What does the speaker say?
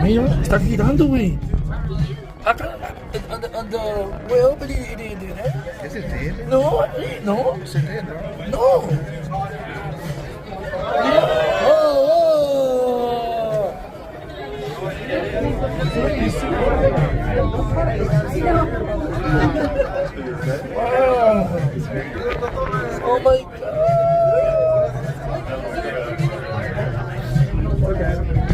Mira, está girando, güey. Acá, on the way up, it didn't do that. Yes, it did. No, no, Yes, it did, bro. no. Oh, wow. Oh my God.